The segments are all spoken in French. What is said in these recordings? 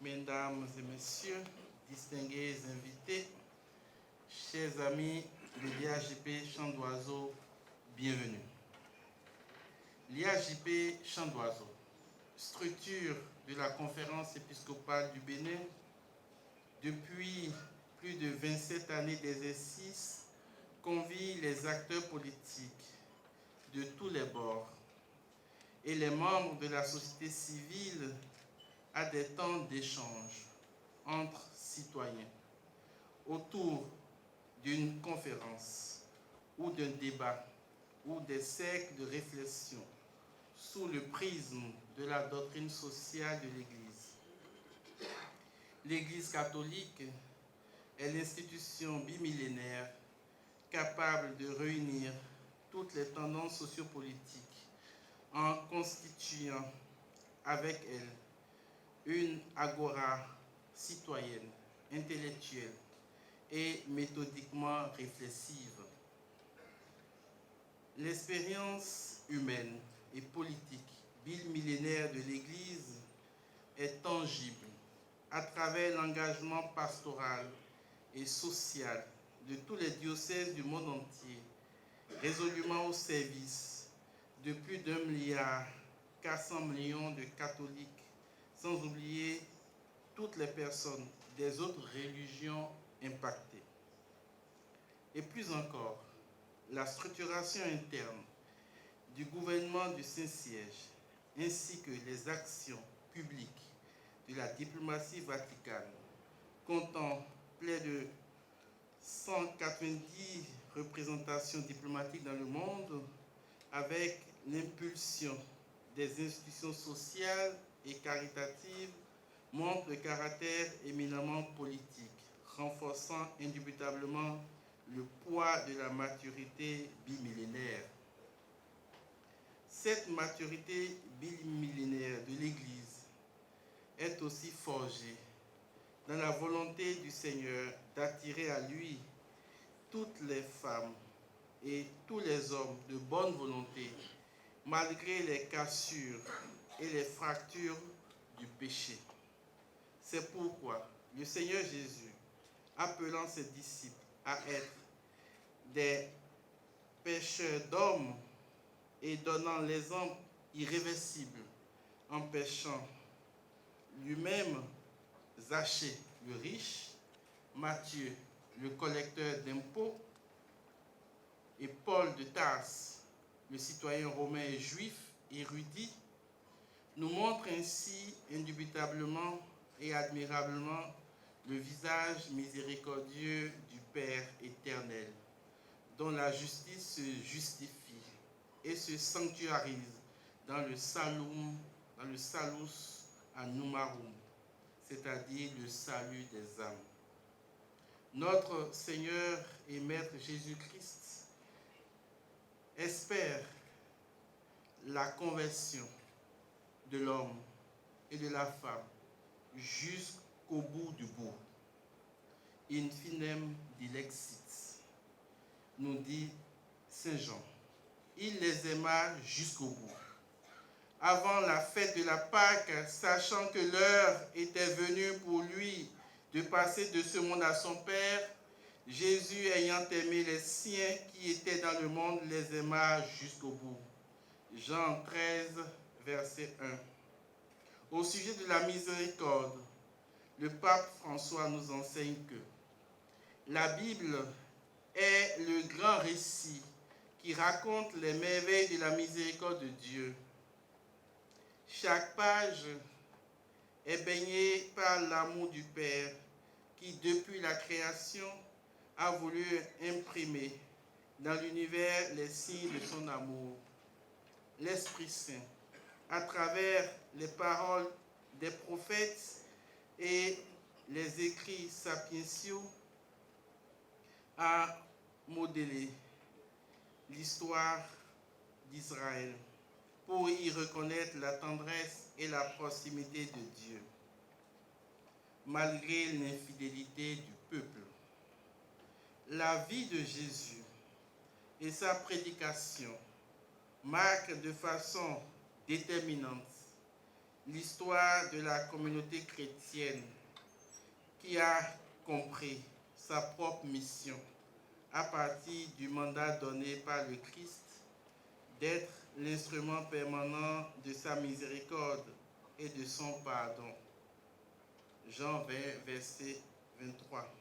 Mesdames et messieurs, distingués invités, chers amis de l'IAJP Chant d'Oiseau, bienvenue. L'IAJP Chant d'Oiseau, structure de la Conférence épiscopale du Bénin, depuis plus de 27 années d'exercice, convie les acteurs politiques de tous les bords et les membres de la société civile à des temps d'échange entre citoyens autour d'une conférence ou d'un débat ou des cercles de réflexion sous le prisme de la doctrine sociale de l'Église. L'Église catholique est l'institution bimillénaire capable de réunir toutes les tendances sociopolitiques en constituant avec elle une agora citoyenne, intellectuelle et méthodiquement réflexive. L'expérience humaine et politique bimillénaire de l'Église est tangible à travers l'engagement pastoral et social de tous les diocèses du monde entier, résolument au service de plus d'1,4 milliard de catholiques, sans oublier toutes les personnes des autres religions impactées. Et plus encore, la structuration interne du gouvernement du Saint-Siège, ainsi que les actions publiques de la diplomatie vaticane, comptant près de 190 représentations diplomatiques dans le monde, avec l'impulsion des institutions sociales et caritatives, montre le caractère éminemment politique, renforçant indubitablement le poids de la maturité bimillénaire. Cette maturité bimillénaire de l'Église est aussi forgée dans la volonté du Seigneur d'attirer à lui toutes les femmes et tous les hommes de bonne volonté, malgré les cassures et les fractures du péché. C'est pourquoi le Seigneur Jésus, appelant ses disciples à être des pêcheurs d'hommes et donnant l'exemple irréversible en pêchant lui-même Zachée le riche, Matthieu le collecteur d'impôts et Paul de Tarse, le citoyen romain et juif érudit, nous montre ainsi indubitablement et admirablement le visage miséricordieux du Père éternel, dont la justice se justifie et se sanctuarise dans le salus annumarum, c'est-à-dire le salut des âmes. Notre Seigneur et Maître Jésus-Christ espère la conversion de l'homme et de la femme jusqu'au bout du bout. In finem dilexit, nous dit Saint Jean. Il les aima jusqu'au bout. Avant la fête de la Pâque, sachant que l'heure était venue pour lui de passer de ce monde à son Père, Jésus, ayant aimé les siens qui étaient dans le monde, les aima jusqu'au bout. Jean 13, verset 1. Au sujet de la miséricorde, le pape François nous enseigne que la Bible est le grand récit qui raconte les merveilles de la miséricorde de Dieu. Chaque page est baignée par l'amour du Père qui, depuis la création, a voulu imprimer dans l'univers les signes de son amour. L'Esprit Saint, à travers les paroles des prophètes et les écrits sapientiaux, a modélé l'histoire d'Israël pour y reconnaître la tendresse et la proximité de Dieu, malgré l'infidélité du peuple. La vie de Jésus et sa prédication marquent de façon déterminante l'histoire de la communauté chrétienne qui a compris sa propre mission à partir du mandat donné par le Christ d'être l'instrument permanent de sa miséricorde et de son pardon. Jean 20, verset 23.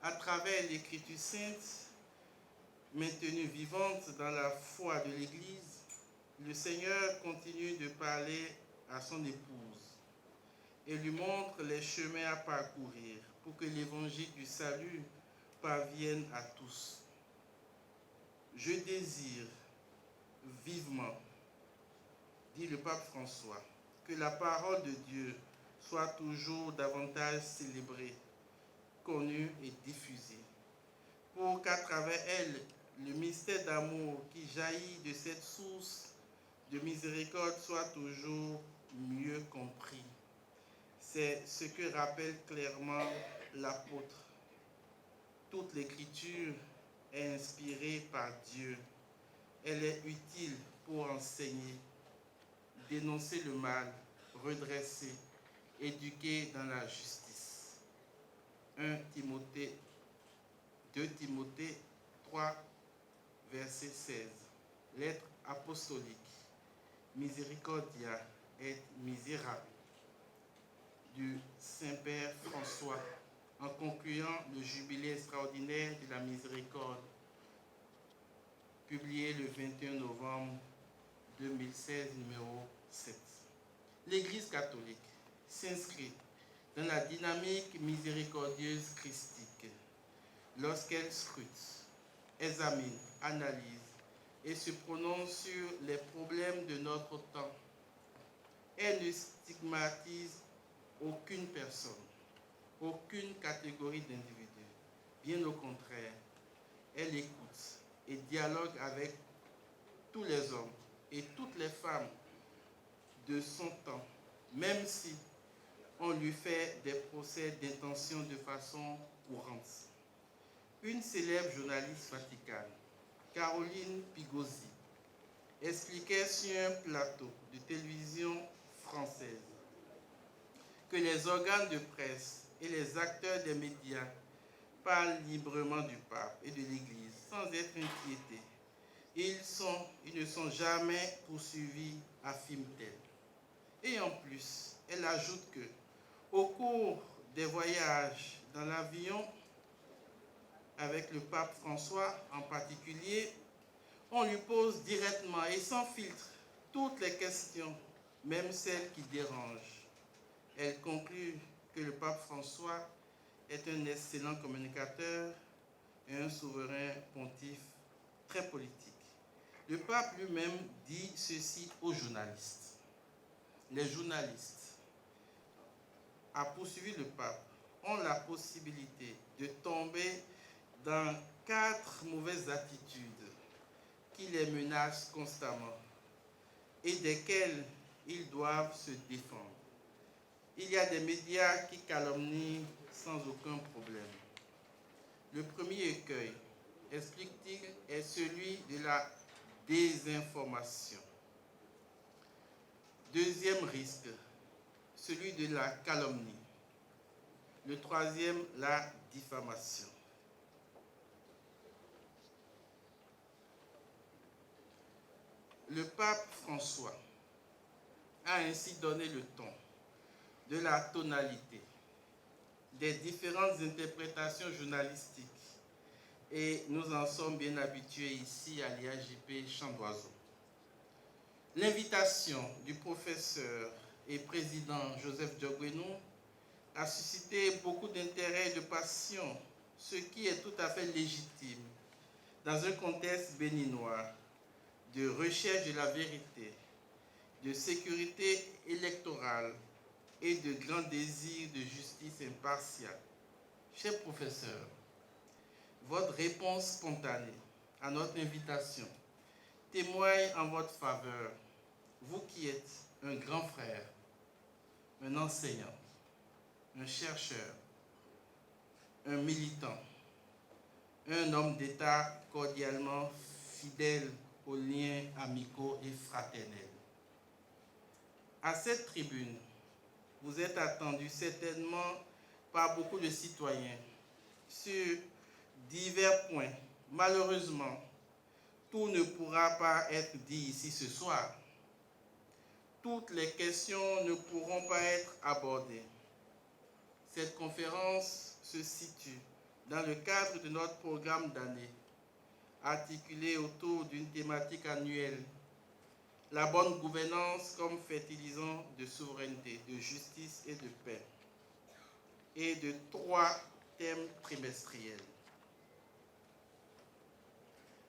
À travers l'Écriture sainte, maintenue vivante dans la foi de l'Église, le Seigneur continue de parler à son épouse et lui montre les chemins à parcourir pour que l'évangile du salut parvienne à tous. Je désire vivement, dit le pape François, que la parole de Dieu soit toujours davantage célébrée, connue et diffusée, pour qu'à travers elle, le mystère d'amour qui jaillit de cette source de miséricorde soit toujours mieux compris. C'est ce que rappelle clairement l'apôtre. Toute l'écriture est inspirée par Dieu. Elle est utile pour enseigner, dénoncer le mal, redresser, éduquer dans la justice. 2 Timothée 3, verset 16. Lettre apostolique. Misericordia et misera du Saint-Père François, en concluant le jubilé extraordinaire de la miséricorde, publié le 21 novembre 2016, numéro 7. L'Église catholique s'inscrit dans la dynamique miséricordieuse christique lorsqu'elle scrute, examine, analyse et se prononce sur les problèmes de notre temps. Elle ne stigmatise aucune personne, aucune catégorie d'individus. Bien au contraire, elle écoute et dialogue avec tous les hommes et toutes les femmes de son temps, même si on lui fait des procès d'intention de façon courante. Une célèbre journaliste vaticane, Caroline Pigozzi, expliquait sur un plateau de télévision française que les organes de presse et les acteurs des médias parlent librement du pape et de l'Église sans être inquiétés. Ils ne sont jamais poursuivis, affirme-t-elle. Et en plus, elle ajoute que, au cours des voyages dans l'avion, avec le pape François en particulier, on lui pose directement et sans filtre toutes les questions, même celles qui dérangent. Elle conclut que le pape François est un excellent communicateur et un souverain pontife très politique. Le pape lui-même dit ceci aux journalistes. Les journalistes, à poursuivre le pape, ont la possibilité de tomber dans 4 mauvaises attitudes qui les menacent constamment et desquelles ils doivent se défendre. Il y a des médias qui calomnient sans aucun problème. Le premier écueil, explique-t-il, est celui de la désinformation. Deuxième risque, celui de la calomnie. Le troisième, la diffamation. Le pape François a ainsi donné le ton de la tonalité des différentes interprétations journalistiques et nous en sommes bien habitués ici à l'IAJP Chant d'Oiseau. L'invitation du professeur et président Joseph Diogwenou a suscité beaucoup d'intérêt et de passion, ce qui est tout à fait légitime dans un contexte béninois de recherche de la vérité, de sécurité électorale et de grand désir de justice impartiale. Cher professeur, votre réponse spontanée à notre invitation témoigne en votre faveur, vous qui êtes un grand frère, un enseignant, un chercheur, un militant, un homme d'État cordialement fidèle aux liens amicaux et fraternels. À cette tribune, vous êtes attendus certainement par beaucoup de citoyens sur divers points. Malheureusement, tout ne pourra pas être dit ici ce soir. Toutes les questions ne pourront pas être abordées. Cette conférence se situe dans le cadre de notre programme d'année, articulé autour d'une thématique annuelle, la bonne gouvernance comme fertilisant de souveraineté, de justice et de paix, et de 3 thèmes trimestriels.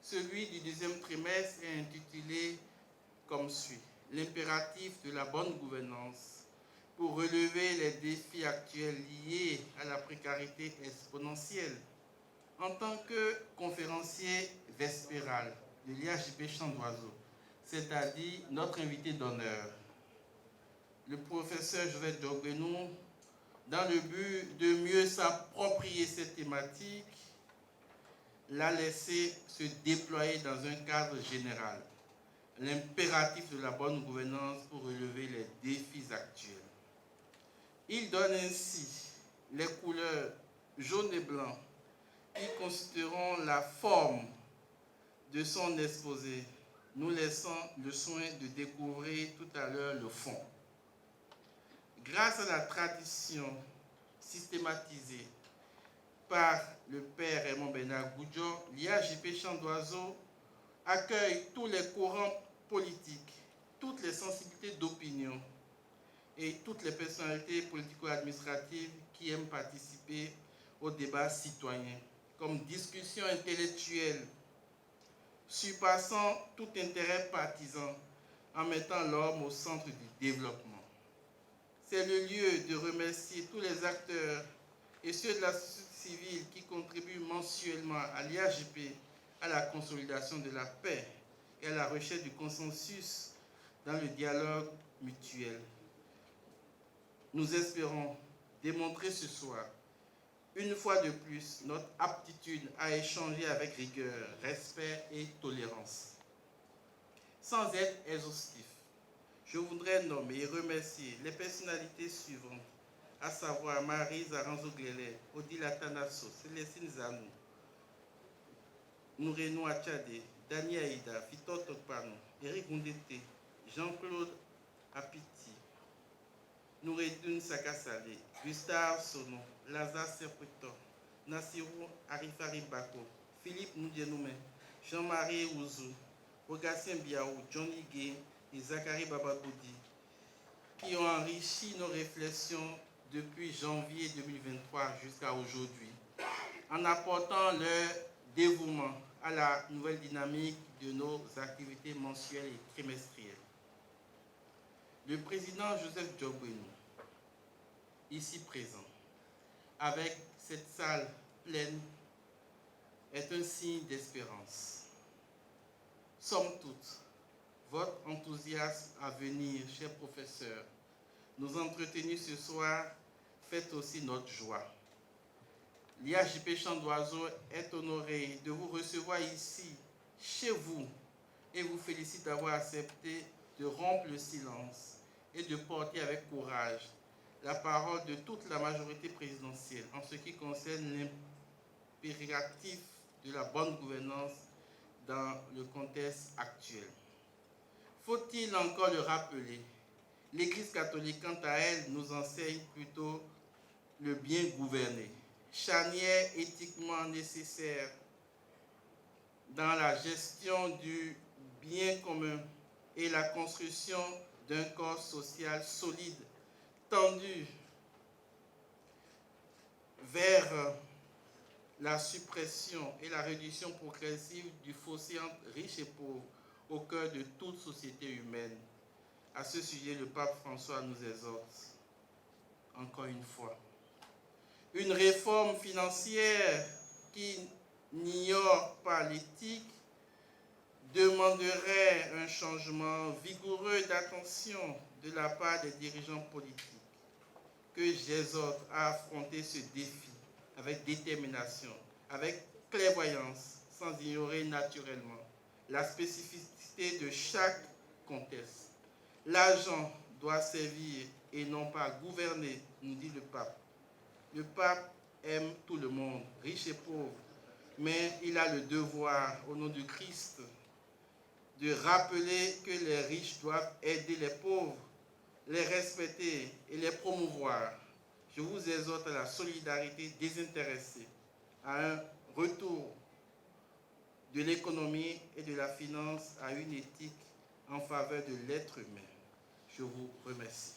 Celui du deuxième trimestre est intitulé comme suit: l'impératif de la bonne gouvernance pour relever les défis actuels liés à la précarité exponentielle. En tant que conférencier vespéral de l'IHJP Champ d'Oiseaux, c'est-à-dire notre invité d'honneur, le professeur Joseph Diogbenou, dans le but de mieux s'approprier cette thématique, l'a laissé se déployer dans un cadre général, l'impératif de la bonne gouvernance pour relever les défis actuels. Il donne ainsi les couleurs jaune et blanc qui constitueront la forme de son exposé, nous laissant le soin de découvrir tout à l'heure le fond. Grâce à la tradition systématisée par le père Raymond Bernard Goudjo, l'IHJP Champ d'Oiseaux accueille tous les courants politiques, toutes les sensibilités d'opinion et toutes les personnalités politico-administratives qui aiment participer au débat citoyen, comme discussion intellectuelle, surpassant tout intérêt partisan, en mettant l'homme au centre du développement. C'est le lieu de remercier tous les acteurs et ceux de la société civile qui contribuent mensuellement à l'IHJP à la consolidation de la paix et à la recherche du consensus dans le dialogue mutuel. Nous espérons démontrer ce soir, une fois de plus, notre aptitude à échanger avec rigueur, respect et tolérance. Sans être exhaustif, je voudrais nommer et remercier les personnalités suivantes, à savoir Marie Zaranzo-Glélé, Odile Atanasso, Célestine Zanou, Nourenou Achade, Dani Aïda, Victor Tokpano, Eric Gundete, Jean-Claude Apiti, Nouredoun Sakasale, Gustave Sono, Lazare Serpeto, Nassirou Arifari Bako, Philippe Noudienoume, Jean-Marie Ouzou, Rogatien Biaou, Johnny Gay et Zachary Babagoudi, qui ont enrichi nos réflexions depuis janvier 2023 jusqu'à aujourd'hui, en apportant leur dévouement à la nouvelle dynamique de nos activités mensuelles et trimestrielles. Le président Joseph Diogbenou, ici présent, avec cette salle pleine, est un signe d'espérance. Somme toute, votre enthousiasme à venir, chers professeurs, nous entretenir ce soir, fait aussi notre joie. L'IHJP Champ d'Oiseaux est honoré de vous recevoir ici, chez vous, et vous félicite d'avoir accepté de rompre le silence et de porter avec courage la parole de toute la majorité présidentielle en ce qui concerne l'impératif de la bonne gouvernance dans le contexte actuel. Faut-il encore le rappeler? L'Église catholique, quant à elle, nous enseigne plutôt le bien gouverner, charnière éthiquement nécessaire dans la gestion du bien commun et la construction d'un corps social solide, tendu vers la suppression et la réduction progressive du fossé entre riches et pauvres au cœur de toute société humaine. À ce sujet, le pape François nous exhorte, encore une fois, une réforme financière qui n'ignore pas l'éthique demanderait un changement vigoureux d'attention de la part des dirigeants politiques, que j'exhorte à affronter ce défi avec détermination, avec clairvoyance, sans ignorer naturellement la spécificité de chaque contexte. L'argent doit servir et non pas gouverner, nous dit le pape. Le pape aime tout le monde, riche et pauvre, mais il a le devoir, au nom du Christ, de rappeler que les riches doivent aider les pauvres, les respecter et les promouvoir. Je vous exhorte à la solidarité désintéressée, à un retour de l'économie et de la finance à une éthique en faveur de l'être humain. Je vous remercie.